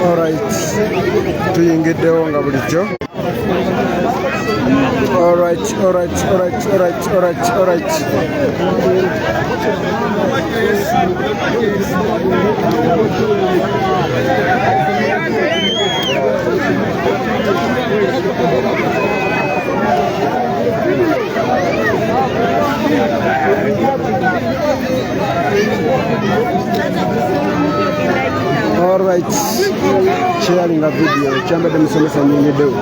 Alright, tuyingiddewo nga bulijjo. Alright. Alright, sharing a video. Chamba de musomesa nyingiddewo.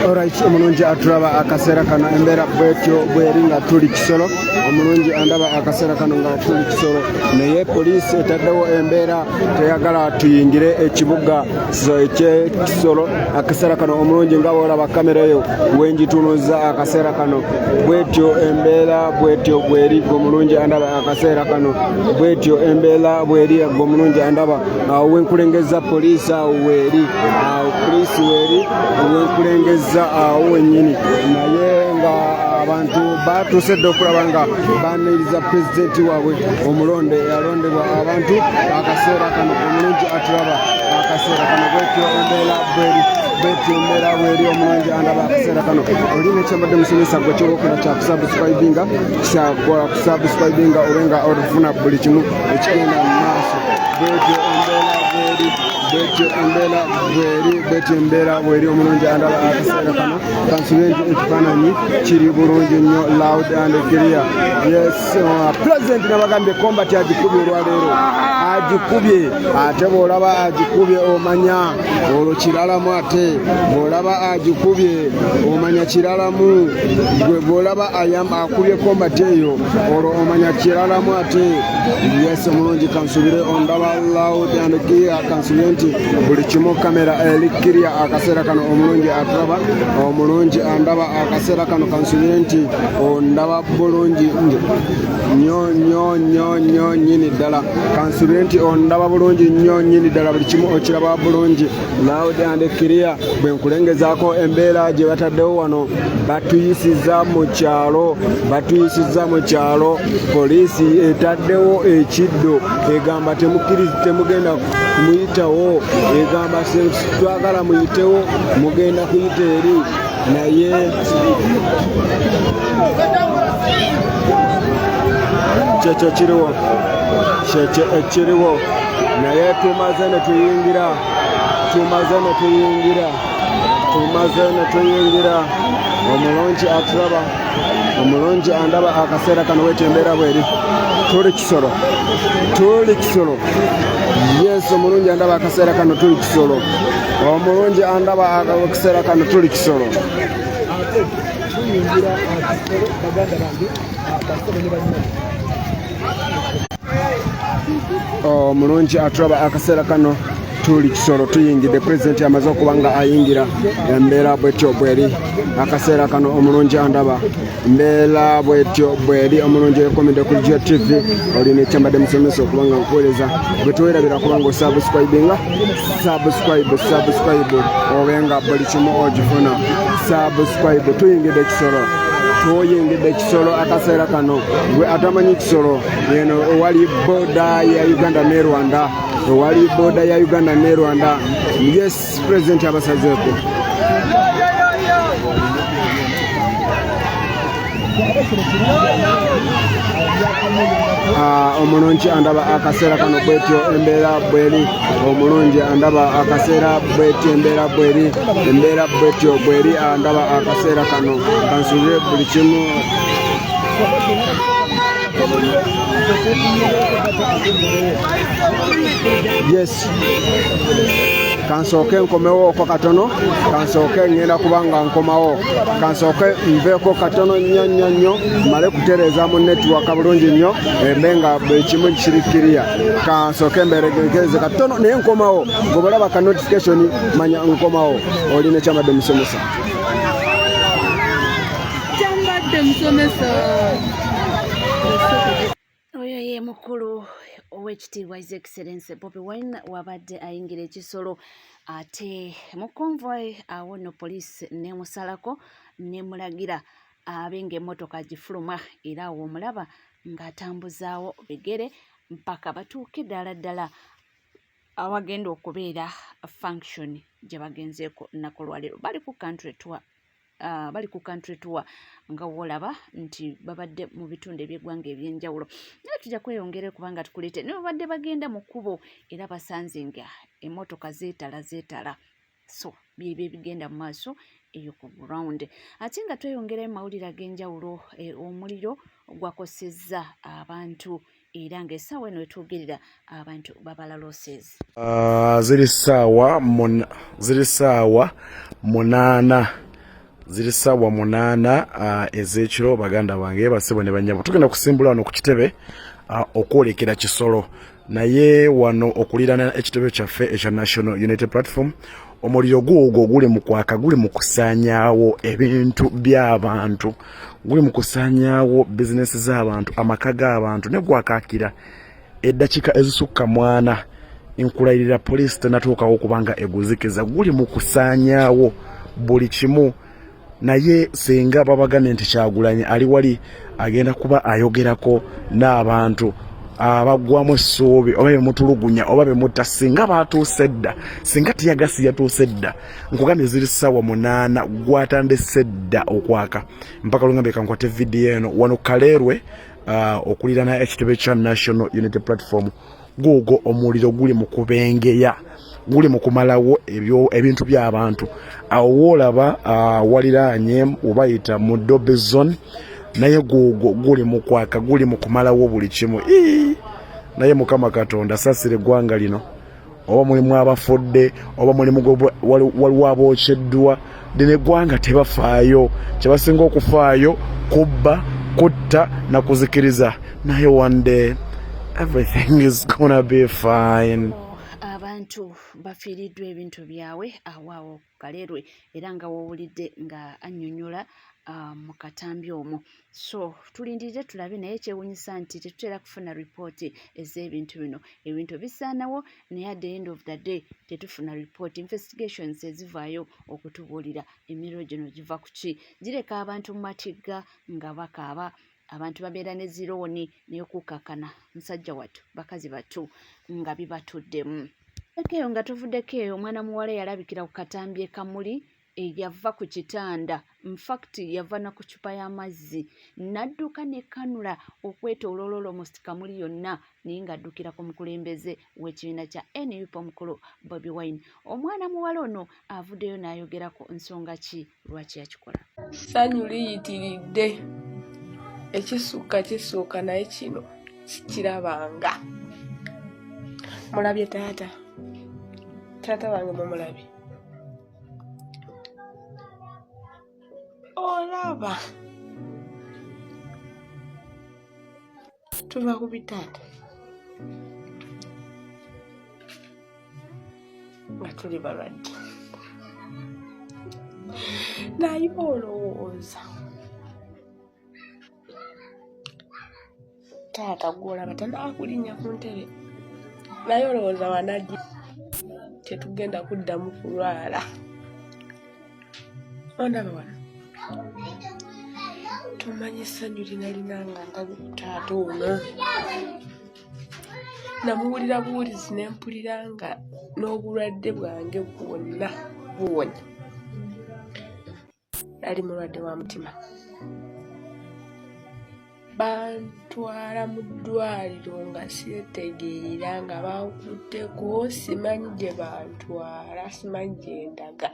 Alright, omulungi atulaba akaseera kano embeera bwetyo bweri nga tuli Kisoro. Omulungi andaba akaseera kano nga tuli Kisoro, naye poliisi etaddewo embeera teyagala tuyingire ekibuga eky'e Kisoro. Akaseera kano omulungi nga bw'olaba kamera eyo wenjitunuza akaseera kano bwetyo embeera bwetyo bweri omulungi andaba akaseera kano bwetyo embeera bweri omulungi andaba wenkulengeza poliisi awo weeri poliisi weeri wenkulengeza awo wennyini, naye nga abantu batuusedde okulaba nga baniriza pulezidenti waabwe omulonde yalondebwa abantu. Akaseera kano omulungi atulaba akaseera kano bwetyo embeera bweri bwetyo embeera bweri omulungi andaba akaseera kano. Olina ekyambadde musomesa gwe kyobokola kyakusubscribinga obenga olufuna buli kimu ekigenda mu maaso. Bwetyo embeera bweri bwetyo embeera bweri omulungi andaba akaseera kano. Kansulenti ekifaananyi kiri bulungi nnyo, loud and clear. Yes, president nabagambye combat agikubye olwaleero, agikubye. Ate bw'olaba agikubye omanya olwo kiralamu, ate bw'olaba agikubye omanya kiralamu. Gwe bw'olaba akubye combat eyo olwo omanya kiralamu ate. Yes, omulungi kansubire ondaba loud and clear. Kansulenti buli kimu kamera eri clear. Akaseera kano omulungi atulaba omulungi andaba akaseera kano. Kansulenti ondaba bulungi nnyo nnyini ddala. Kansulenti ondaba bulungi nnyo nnyini ddala, buli kimu okiraba bulungi loud and clear. Bwe nkulengezaako embeera gye bataddewo wano, batuyisiza mu kyalo. Poliisi etaddewo ekiddo egamba temugenda muyitawo, egamba twagala muyitewo, mugenda kuyita eri, naye kyekyo kiriwo, naye tumaze ne tuyingira. Omulungi atulaba omulungi andaba akaseera kano bwetyo embeera bweri tuli Kisoro. Yes, omulungi andaba akaseera kano tuli Kisoro. Omulungi andaba akaseera kano tuli Kisoro. Omulungi atulaba akaseera kano tuli Kisoro tuyingidde. President amaze okuba nga ayingira embeera bwetyo bweri akaseera kano. Omulungi andaba mbeera bwetyo bweri. Omulungi ekomedde ku GTV. Olina ekyambadde musomesa okuba nga nkuweereza bwe tuweerabira kuba nga osubscribinga subscribe obenga buli kimu ogifuna. Subscribe tuyingidde Kisoro. tuyingidde Kisoro akaseera kano gwe atamanyi Kisoro eno ewali boda ya Uganda ne Rwanda ewali boda ya Uganda ne Rwanda. Yes, president abasazeeko. Omulungi andaba akaseera kano bwetyo embeera bweri omulungi andaba akaseera bwetyo embeera bwetyo bweri andaba akaseera kano kansuubire buli kimu. Yes, kansooke nkomewo ko katono, kansooke ngenda kubanga nkomawo, kansooke nveeko katono nnyo male kutereeza mu netiwaka bulungi nnyo embe nga buli kimu kirikkiriya. Kansooke mberegereze katono naye nkomawo. Gobolaba ka notification manya nkomawo. Olina kyambadde musomesa. Oyo ye mukulu ow'ekitiibwa His Excellency Bobi Wine wabadde ayingira Kisoro ate mu convoy awo no poliisi nemusalako nemulagira abenga emmotoka gifuluma era awo omulaba ng'atambuzaawo bigere mpaka batuuke ddala awagenda okubeera function gye bagenzeeko nnaku lwaleero. Bali ku country tour nga wolaba nti babadde mu bitundu eby'eggwanga ebyenjawulo. Naye tujja kweyongera kubanga tukulete ne babadde bagenda mu kkubo era basanze nga emmotoka zeetala so byebyo bigenda mu maaso eyo ku ground. Ate nga tweyongerayo mawulire ag'enjawulo omuliro gwakosezza abantu era ng'essaawa eno wetwogerera abantu babala losses. Ziri ssaawa munaana ez'ekiro baganda bange basebo ne banyabo tugenda kusimbula wano ku kitebe okwolekera Kisoro naye wano okuliraana ekitebe kyaffe ekya National Unity Platform. Omuliro gwogwo guli mu kwaka, guli mu kusaanyaawo ebintu by'abantu, guli mu kusaanyaawo bizinesi z'abantu, amaka g'abantu ne gwakaakira eddakiika ezisukka 40. Nkulayirira poliisi tenatuukawo kubanga eguzikiza, guli mu kusaanyaawo buli kimu. Naye singa babagane nti Kyagulanyi ali wali agenda kuba ayogerako n'abantu abagwamu essuubi oba bemutulugunya oba bemutta singa batuuse dda, singa tiyagasi yatuuse dda. Nkugambye ziri ssaawa 8 gwatandise dda okwaka mpaka lungambye nkwate vidiyo eno wano Kaleerwe okuliraana ekitebe kya National Unity Platform. Gwogwo omuliro guli mu kubengeya, guli mu kumalawo ebintu by'abantu. Awo woolaba waliraanye obayita mu Dobe Zone naye gwogwo guli mu kwaka, guli mu kumalawo buli kimu. Naye Mukama Katonda saasira eggwanga lino, oba mulimu abafudde oba mulimu waliwo abookeddwa, lino eggwanga tebafaayo. Kye basinga okufaayo kubba, kutta na kuzikiriza. Naye one day everything is gonna be fine. Abantu bafiiriddwa ebintu byabwe awaawo Kaleerwe era nga woowulidde nga annyonnyola mu katambi omwo. So tulindirire tulabe, naye kyewuunyisa nti tetutera kufuna ripooti ez'ebintu bino. Ebintu bisaanawo naye at the end of the day tetufuna ripooti. Investigations ezivaayo okutubuulira emiriro gino giva ku ki. Gireka abantu mu matigga nga bakaaba, abantu babeera ne zirooni n'okukakana musajja wattu bakazi battu nga bibatuddemu. Ekeyo nga tuvuddeko eyo omwana muwala yalabikira ku katambi ekamuli yava ku kitanda, in fact yava na ku cupa y'amazzi n'adduka n'ekkanula okwetooloola almost kamuli yonna naye ng'addukira ku mukulembeze w'ekibiina kya NUP omukulu Bobi Wine. Omwana muwala ono avuddeyo n'ayogera ku nsonga ki lwaki yakikola. Ssanyu liyitiridde, ekisukka naye kino sikirabanga. Mulabye taata wange mumulabye, olaba tuva ku bitaata nga tuli balwadde, naye olowooza taata gwolaba tanaakulinnya ku ntebe, naye olowooza wanagi tetugenda kuddamu kulwala. Ondaba wano tomanyi essanyu linalina nga ndabye taata ono. Namuwulira buwulizi ne mpulira nga n'obulwadde bwange bwonna buwonya. Yali mulwadde wa mutima. Bantwala mu ddwaliro nga syetegeera nga bankutteko, simanyi gye bantwala, simanyi gye ndaga.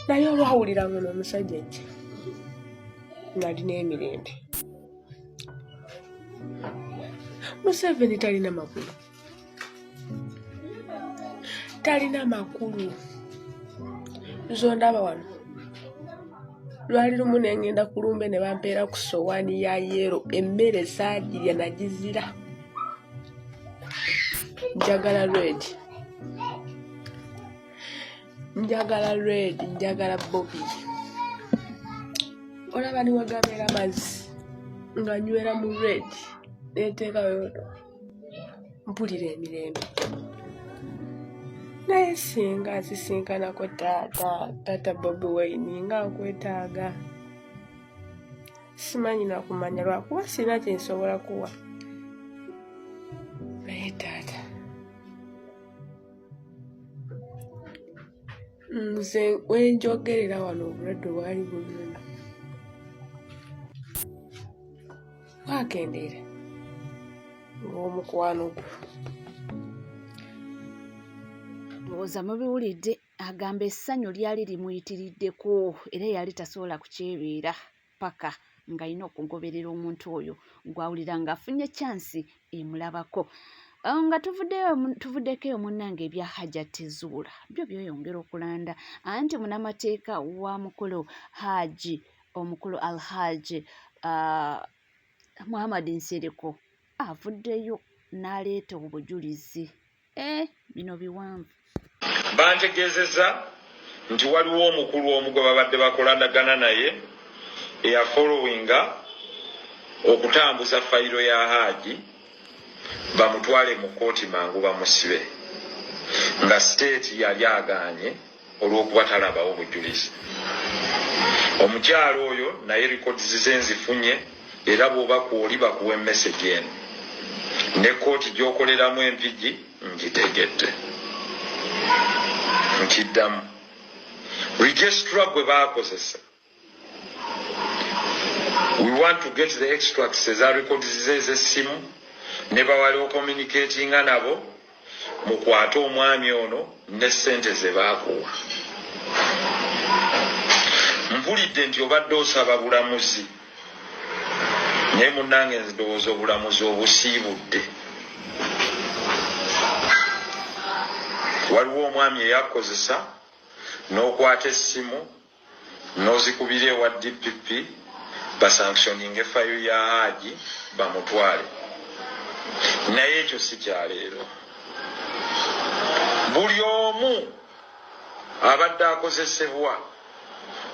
Naye olwawulira ngono omusajja ajja nalina emirembe. Museveni talina makulu. Talina makulu. Zondaba wano. Lwali lumu ne ngenda ku lumbe ne bampeera ku sowaani ya yero emmere saagirya nagizira. Njagala red. Njagala red, njagala Bobby. Olaba ni wagabeera mazzi nga nywera mu red neteekayo mpulira emirembe. Naye singa asisinkanako taata Bobby Wine nga nkwetaaga. Simanyi nakumanya lwakuba sirina kye nsobola kuwa. Naye taata nze wenjogerera wano obulwadde bwali bunnuma. Wakendeera ng'omukwano gwo. Ndowooza mubiwulidde agamba essanyu lyali limuyitiriddeko era yali tasobola kukyebeera paka ng'alina okugoberera omuntu oyo gw'awulira ng'afunye chansi emulabako. Nga tuvuddeko eyo munnange ebya Hajjat Zura byo byeyongera okulanda anti munnamateeka wa mukulu omukulu Alhaji Muhammad Nsereko avuddeyo n'aleeta obujulizi. Bino biwanvu. Bantegeezezza nti waliwo omukulu omu gwe babadde bakolandagana naye eyafolowinga okutambuza fayiro ya Haji bamutwale mu kooti mangu bamusibe nga siteeti yali agaanye olw'okuba talabawo bujulizi. Omukyalo oyo naye likodizi ze nzifunye era bw'oba kwoli bakuwa emmeseji eno ne kooti gy'okoleramu empigi ngitegedde. Nkiddamu registra gwe baakozesa. We want to get the extracts eza records ez'essimu ne bawali ocommunicatinga nabo mukwate omwami ono ne ssente ze baakuwa. Mpulidde nti obadde osaba bulamuzi naye munnange ndowooza obulamuzi obusiibudde. Waliwo omwami eyakozesa n'okwata essimu n'ozikubira ewa DPP basanctioning effayo ya Haji bamutwale. Naye ekyo si kyaleero. Buli omu abadde akozesebwa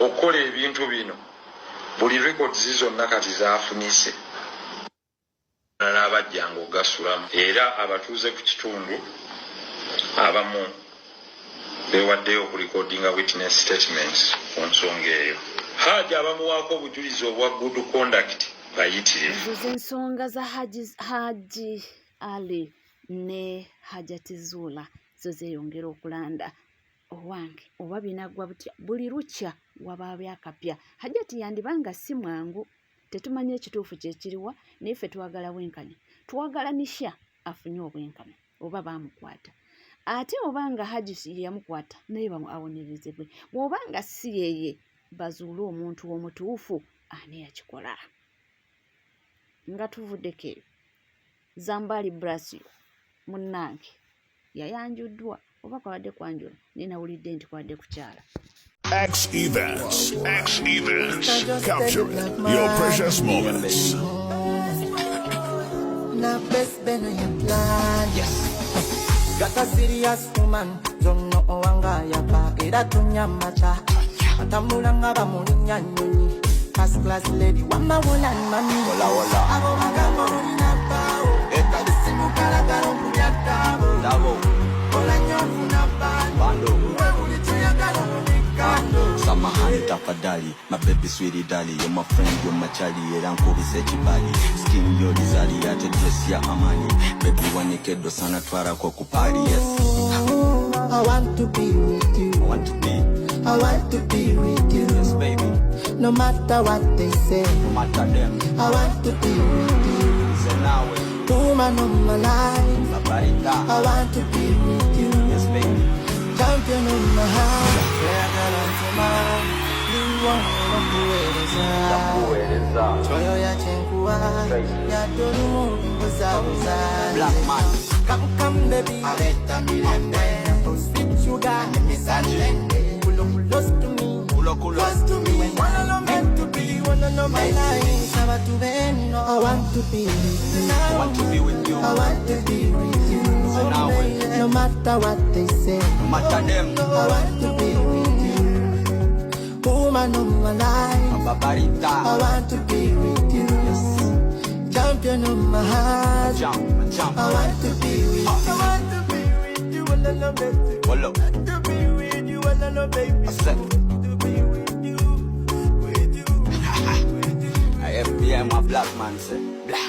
okukola ebintu bino buli records zonna kati zaafunise n'abajjanga ogasulamu era abatuuze ku kitundu abamu beewaddeyo okurekodinga witness statements ku nsonga eyo. Haji abamuwaako obujulizi obwa good conduct bayitirivu. Ezo ensonga za Haji Ali ne Hajjat Zura zo zeeyongera okulanda. Owange oba binagwa butya buli lukya wabaayo akapya. Hajjat yandibanga si mwangu tetumanye ekituufu kyekiriwa naye ffe twagala bwenkanya. Twagala Nisha afunye obwenkanya oba baamukwata. Ate obanga Haji yamukwata naye bamuawonerezebwe. Bw'obanga si yeye bazuule omuntu omutuufu ani yakikola. Nga tuvuddeko eyo Zambali Brasio munnange yayanjuddwa oba kwabadde kwanjula naye nawulidde nti kwadde kukyala. X Events. Capturing your precious moments. Got a serious woman, don't know wanga yapa, era tunyamacha. Atamulanga bamulinya nyonyi, first class lady, wama wala mami. Wala. Abo magambo nina pao, eka disimu kala garo kunyatabo. Dabo. Ola nyofu na bando, uwe ulichuya garo unikando. Samahani tafadhali. Padali, my baby sweetie dolly. You're my friend, you're my Charlie. Era nkubise chibali. Skin yo lizali, ate dress ya amani. Baby wanikedo sana twara kwa kupari, yes. I want to be with you. I want to be. I want to be with you. Yes, baby. No matter what they say. No matter them. I want to be with you. Say now. Woman of my life. Babarita. I want to be with you. Yes, baby. Champion of my heart. Girl, I'm so mad. You want to Choyo ya chenkua. Ya donu uza. Black man. Come baby. Aleta milembe. Sweet sugar. Close to me. Close to me. Wanna know meant to be. Wanna know my life. I want to be with you. I want to be with you. I want to be with you. No matter what they say. No matter them. I want to be with you. Woman of my life. Babarita. I want to be with you. Yes. Champion of my heart. Jump. I want to be with you. I want to be with you. I love it. Hold up. To be with you. I love baby. I said. To be with you. With you. With you. I FBM, my black man say. Blah.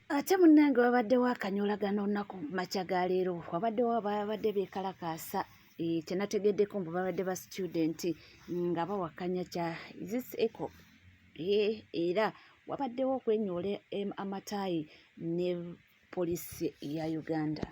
Ate munnange wabaddewo akanyolagano olunaku makya ga leero wabaddewo babadde beekalakaasa kyenategeddeko mbu babadde ba student nga bawakanya kya this eco era wabaddewo okwenyoola amataayi ne poliisi ya Uganda.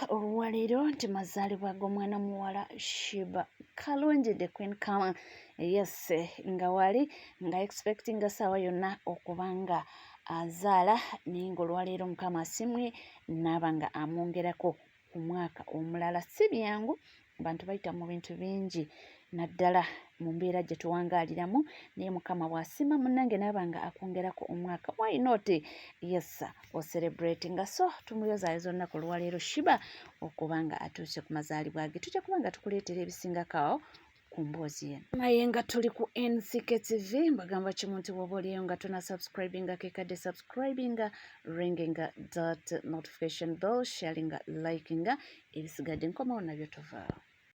Olwaleero nti mazaalibwa g'omwana muwala Shiba Kalungi the Queen Kama, yes, nga wali nga expectinga saawa yonna okuba nga azaala naye nga olwaleero Mukama asimwe n'aba nga amwongerako ku mwaka omulala. Si byangu, abantu bayita mu bintu bingi naddala mu mbeera gye tuwangaaliramu, naye Mukama bw'asima munnange n'aba nga akwongerako omwaka. Why not? Yes, o celebrate nga so tumuyozaayoza olunaku olwaleero Shiba okuba nga atuuse ku mazaalibwa ge. Tujja kuba nga tukuleetera ebisingako awo ku mboozi yeno. Naye nga tuli ku NCK TV mbagamba kimu nti bw'oba oliyo nga tuna subscribinga kekadde subscribinga, ringinga that notification bell, sharinga, likinga, ebisigadde nkomawo nabyo tuvaawo.